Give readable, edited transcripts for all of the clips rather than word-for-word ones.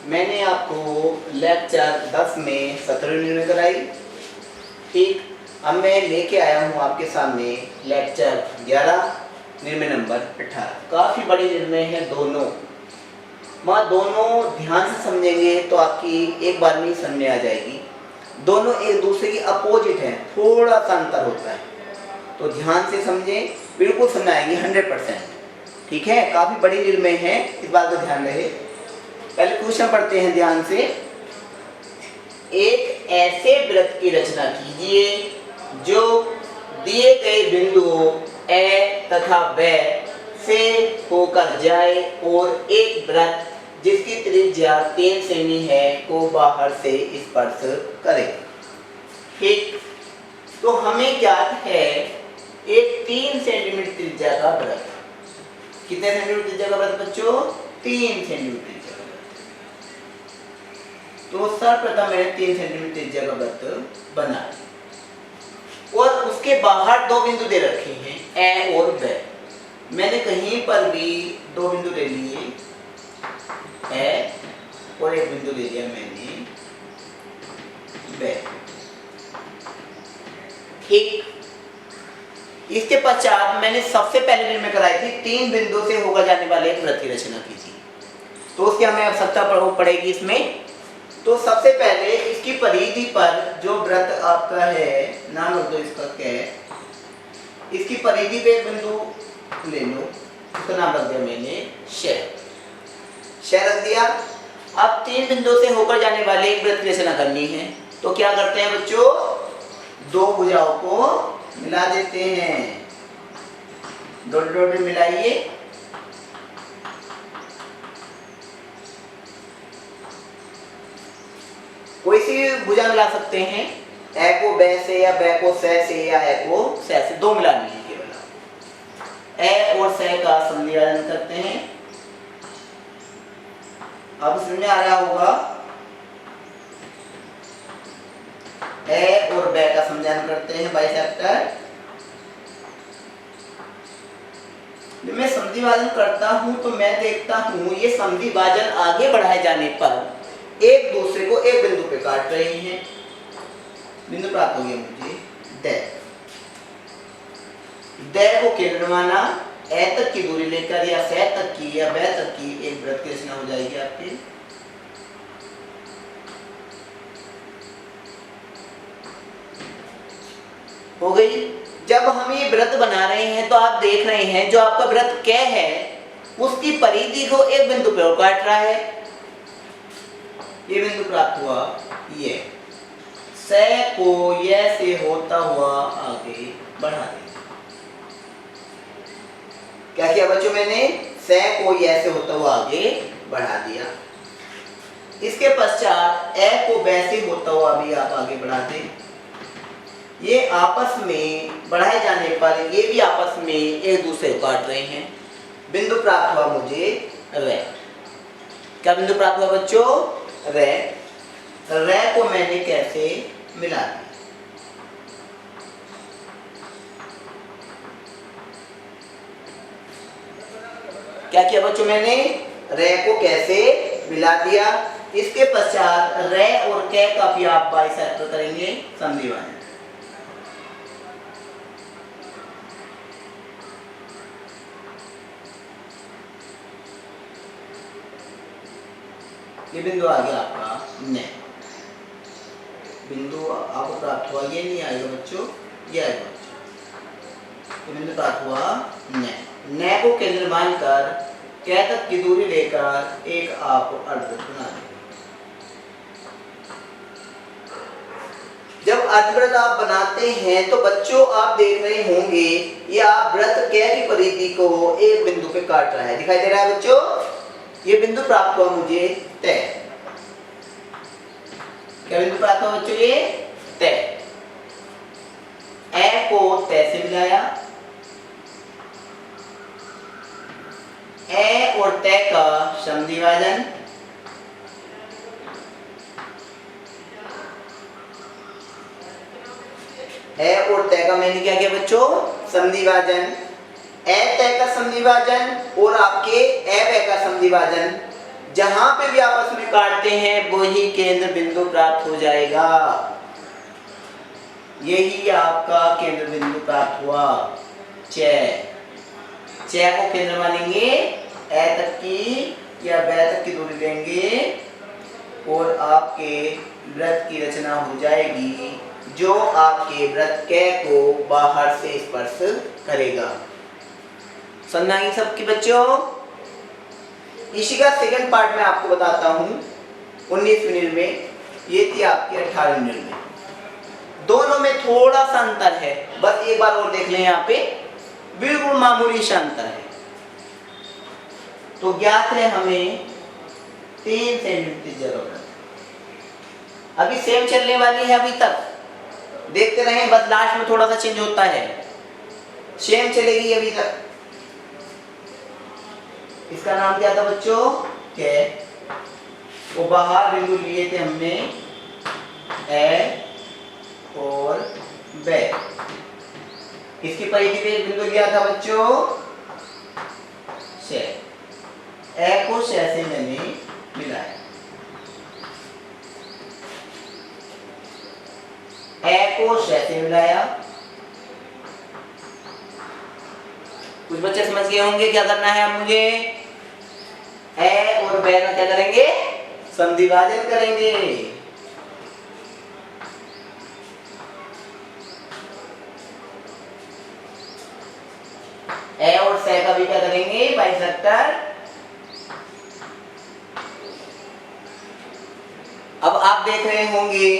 मैंने आपको लेक्चर 10 में 17 निर्णय कराई। ठीक, अब मैं लेके आया हूँ आपके सामने लेक्चर 11 निर्णय नंबर 18। काफ़ी बड़ी निर्णय है दोनों, दोनों ध्यान से समझेंगे तो आपकी एक बार में ही समझ में आ जाएगी। दोनों एक दूसरे की अपोजिट हैं, थोड़ा सा अंतर होता है, तो ध्यान से समझें, बिल्कुल समझ आएंगे 100%। ठीक है, काफ़ी बड़ी निर्णय है, इस बात का ध्यान रहे। पहले क्वेश्चन पढ़ते हैं ध्यान से। एक ऐसे वृत्त की रचना कीजिए जो दिए गए बिंदुओं ए तथा ब से होकर जाए और एक वृत्त जिसकी त्रिज्या 3 सेमी है को बाहर से स्पर्श करे। ठीक, तो हमें ज्ञात है एक 3 सेंटीमीटर त्रिज्या का वृत्त। कितने सेंटीमीटर त्रिज्या का वृत्त बच्चों? 3 सेंटीमीटर त्रिज्या का वृत्त। तो सर्वप्रथम मैंने 3 सेंटीमीटर त्रिज्या का वृत्त बना और उसके बाहर दो बिंदु दे रखे हैं, ए और ब। मैंने कहीं पर भी दो बिंदु ले लिए, ए और एक बिंदु ले लिया मैंने ब। ठीक, इसके पश्चात मैंने सबसे पहले निर्णय कराई थी 3 बिंदु से होकर जाने वाले एक वृत्त की रचना कीजिए। तो उसकी हमें आवश्यकता पड़ेगी इसमें। तो सबसे पहले इसकी परिधि पर जो वृत्त आपका है, नाम रख दो इसका क्या है, इसकी परिधि पे बिंदु ले लो, उसका नाम रख दिया मैंने शय रख दिया। अब 3 बिंदु से होकर जाने वाले एक वृत्त की रचना करनी है, तो क्या करते हैं बच्चों? दो भुजाओं को मिला देते हैं, डॉट डॉट मिलाइए। कोई सी भुजा मिला सकते हैं, ए को ब से या ब को स से या ए को स से, दो मिलानी है केवल। ए और स का संधिवादन करते हैं। अब समझ में आ रहा होगा, ए और ब का संधिवादन करते हैं बाइसेक्टर। जब मैं संधिवादन करता हूं तो मैं देखता हूं ये संधिवादन आगे बढ़ाए जाने पर एक दूसरे को एक बिंदु पे काट रहे हैं। बिंदु प्राप्त हो गया मुझे द को केंद्र माना, ए तक की दूरी लेकर या स तक की या ब तक की एक वृत्त की रचना हो जाएगी आपकी। हो गई। जब हम ये वृत्त बना रहे हैं तो आप देख रहे हैं जो आपका वृत्त क्या है उसकी परिधि को एक बिंदु पे और काट रहा है। ये बिंदु प्राप्त हुआ, ये स को ये से होता हुआ आगे बढ़ा दिया। क्या किया बच्चों? मैंने स को ये से होता हुआ आगे बढ़ा दिया। इसके पश्चात ए को ब से होता हुआ भी आप आगे बढ़ा दें। ये आपस में बढ़ाए जाने पर ये भी आपस में एक दूसरे को काट रहे हैं। बिंदु प्राप्त हुआ मुझे रे। क्या बिंदु प्राप्त हुआ बच्चों? रे। रे को मैंने कैसे मिला दिया? क्या किया बच्चों? मैंने रे को कैसे मिला दिया। इसके पश्चात रे और कै का भी आप बाइसेक्टर करेंगे संधिवादन। ये बिंदु आ गया आपका न। बिंदु आपको प्राप्त हुआ, ये नहीं आएगा बच्चों, ये आएगा बच्चों। ये बिंदु प्राप्त हुआ न को केंद्र मानकर कै तक की दूरी लेकर एक आप अर्धवृत्त बना दें। जब अर्धवृत्त आप बनाते हैं तो बच्चों आप देख रहे होंगे ये आप वृत्त कै की परिधि को एक बिंदु पे काट रहा है। दिखाई दे रहा है बच्चों? ये बिंदु प्राप्त हुआ मुझे तय। क्या बिंदु प्राप्त हुआ बच्चों? ये तय। ए को तय से मिलाया, ए और तय का संधिवादन। ए और तय का मैंने क्या किया बच्चों? संधिवादन। ए तय का संधिवादन और आपके ए ब का संधिवादन जहां पे भी आपस में काटते हैं वही केंद्र बिंदु प्राप्त हो जाएगा। यही आपका केंद्र बिंदु प्राप्त हुआ। च को केंद्र मानेंगे, ए तक की या ब तक की दूरी लेंगे और आपके वृत्त की रचना हो जाएगी जो आपके वृत्त क को बाहर से स्पर्श करेगा। समझ आई सबके बच्चों? इसी का सेकंड पार्ट मैं आपको बताता हूं 19 मिनट में, ये थी आपकी 18 मिनट में। दोनों में थोड़ा सा अंतर है, बस एक बार और देख लें, यहाँ पे बिल्कुल मामूली सा अंतर है। तो ज्ञात है हमें 3 सेंटीमीटर की जरूरत। अभी सेम चलने वाली है, अभी तक देखते रहें, बस लास्ट में थोड़ा सा चेंज होता है। सेम चलेगी अभी तक। इसका नाम क्या था बच्चों? के। वो बाहर बिंदु लिए थे हमने ए और ब। इसकी परिधि पे एक बिंदु लिया था बच्चों से। ए को से मैंने मिलाया, ए को से मिलाया। कुछ बच्चे समझ गए होंगे क्या करना है अब मुझे? ए और ब का क्या करेंगे? संधिभाजन करेंगे। ए और से का भी क्या करेंगे? बाइसेक्टर। अब आप देख रहे होंगे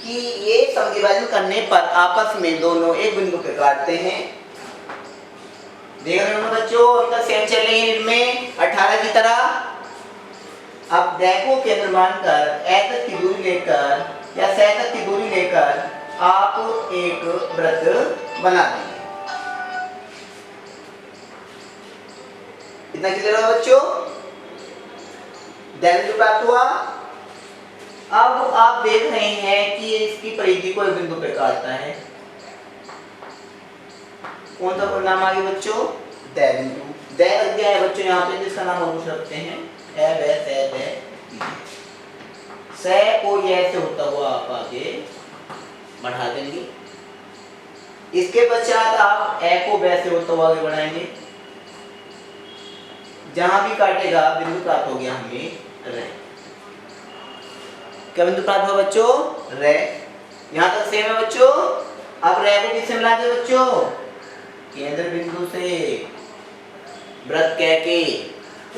कि ये संधिभाजन करने पर आपस में दोनों एक बिंदु पे काटते हैं। देख रहे हो बच्चों? अब तक सेम चल रही है इनमें 18 की तरह। अब देखो केंद्र मानकर ए तक की दूरी लेकर या से तक की दूरी लेकर आप एक वृत्त बना देंगे। इतना क्लियर हुआ बच्चों? बिंदु प्राप्त हुआ। अब आप देख रहे हैं कि इसकी परिधि को एक बिंदु पे काटता है। कौन सा परिणाम आ गया बच्चों? दै बिंदु। दै लग गया है बच्चों यहाँ पे, जिसका नाम और रखते हैं ए ब से दै। से को ये से होता हुआ आप आगे बढ़ा देंगे। इसके पश्चात आप ए को ब से होता हुआ आगे बढ़ाएंगे। जहां भी काटेगा बिंदु प्राप्त हो गया हमें रे। क्या बिंदु प्राप्त हुआ बच्चों? रे। यहां तक सेम है बच्चों। अब रे को किससे मिला दे बच्चों? केंद्र बिंदु से वृत्त क के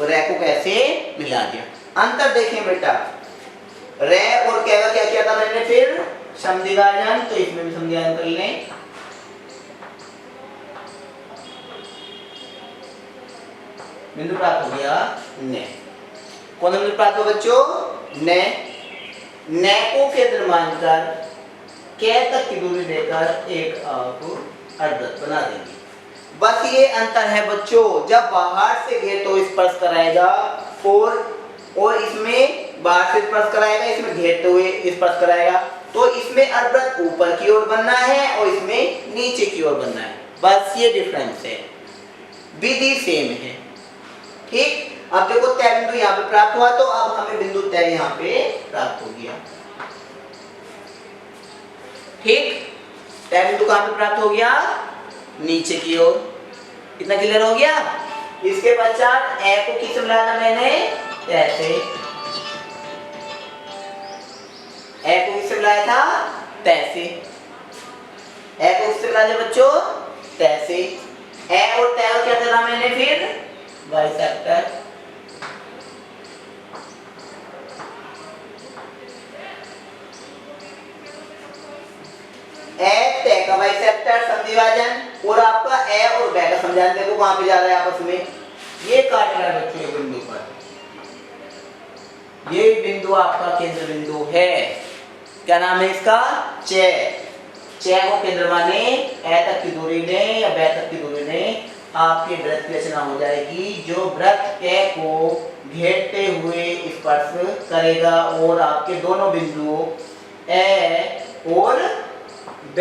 और रे को कैसे मिला दिया। अंतर देखें बेटा, रे और क का क्या किया था मैंने? फिर संधिभाजन। तो इसमें भी संधिभाजन कर लें। बिंदु प्राप्त हो गया ने। कौन सा बिंदु प्राप्त हो बच्चों? ने। ने को केंद्र मानकर क तक की दूरी लेकर एक आप अर्धवृत्त बना देंगे। बस ये अंतर है बच्चों, जब बाहर से घेर तो स्पर्श कराएगा और इसमें बाहर से स्पर्श कराएगा, इसमें घेरते हुए स्पर्श कराएगा। तो इसमें अर्धवृत्त ऊपर की ओर बनना है और इसमें नीचे की ओर बनना है। बस ये डिफरेंस है, विधि सेम है। ठीक। अब देखो तय बिंदु यहाँ पे प्राप्त हुआ, तो अब हमें बिंदु तय यहाँ पे प्राप्त हो गया। ठीक। तय बिंदु कहाँ पे प्राप्त हो गया? नीचे की ओर। कितना क्लियर हो गया? इसके पश्चात ए को किससे मिलाया मैंने? तय से। ए को किससे मिलाया था? तय से। ए को किससे मिलाया बच्चों? तय से। ए और तय को क्या करना मैंने फिर? बाइसेक्टर। ए तय का बाइसेक्टर संधिभाजन और आपका ए और ब का संधिभाजन। देखो कहां पे जा रहा है आपस में, ये काट रहा है बच्चों ये बिंदु पर। ये बिंदु आपका केंद्र बिंदु है। क्या नाम है इसका? च। च को केंद्र माने ए तक की दूरी लें या ब तक की दूरी लें, आपके वृत्त की रचना हो जाएगी जो वृत्त क को घेरते हुए स्पर्श करेगा और आपके दोनों बिंदु ए और ब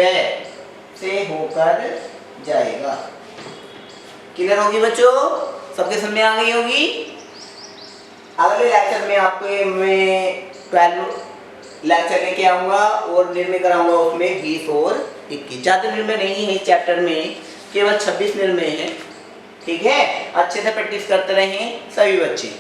से होकर जाएगा। क्लियर होगी बच्चों? सबके समझ में आ गई होगी? अगले लेक्चर में आपको मैं 12 लेक्चर लेके आऊँगा और निर्णय कराऊंगा उसमें 20 और 21। ज़्यादा निर्णय नहीं है इस चैप्टर में, केवल 26 निर्णय है। ठीक है, अच्छे से प्रैक्टिस करते रहें सभी बच्चे।